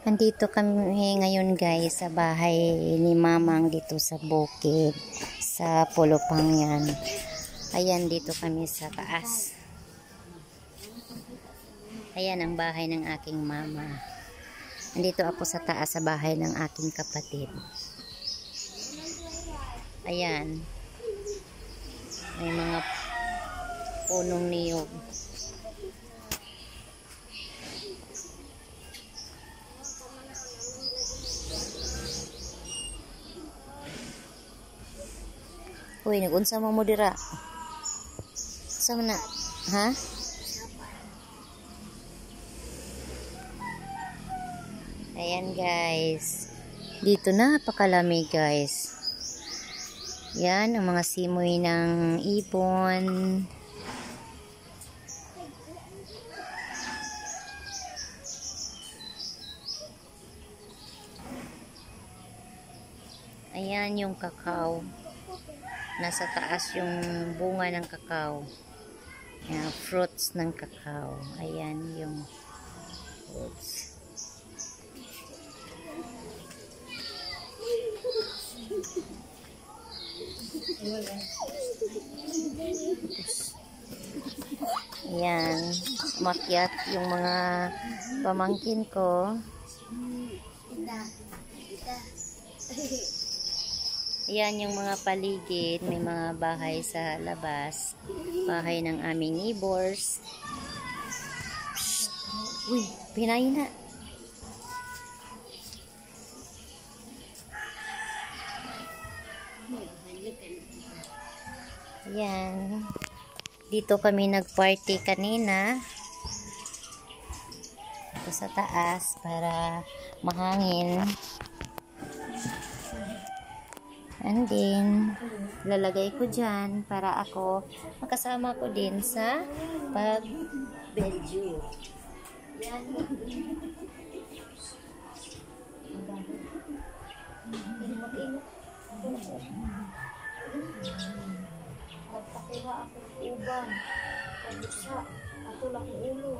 Nandito kami ngayon guys sa bahay ni Mamang dito sa bukid sa Pulupangan. Ayan, dito kami sa taas. Ayan ang bahay ng aking mama. Nandito ako sa taas sa bahay ng aking kapatid. Ayan. May mga punong niyog. Uy, nag-unsa mo dira? Sama na? Ha? Ayan guys. Dito napakalamig guys. Yan ang mga simoy ng ibon. Ayan yung kakao. Nasa taas yung bunga ng kakao. Ayan, fruits ng kakao. Ayan yung fruits. Ayan, umakyat yung mga pamangkin ko. Ayan yung mga paligid, may mga bahay sa labas, bahay ng aming neighbors. Uy, pinayin na. Ayan. Dito kami nag-party kanina. Ito sa taas para mahangin. And then, lalagay ko dyan para ako makasama ko din sa pag-bedju. Yan. Nagpakiwa ako ng ubang. Pag-isa. Ato lang ulo.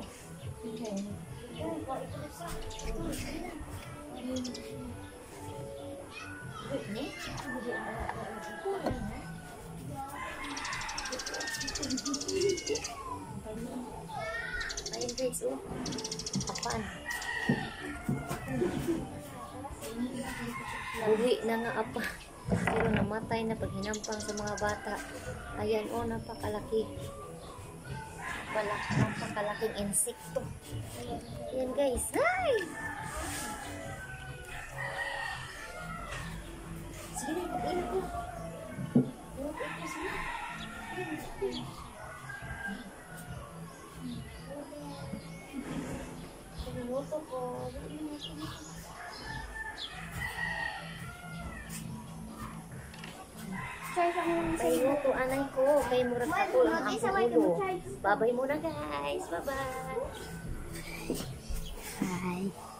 Ayun guys, oh. Kapan. Buwi na nga apa. Pero namatay na pag hinampang sa mga bata. Ayan, oh, napakalaki. Napakalaking insekto. Ayan guys. Hi! Sige na, pag-init ko. Pag-inuto ko. Pag-inuto, anay ko. Kaya murag ako lang ang ulo. Babay muna guys. Bye-bye. Bye.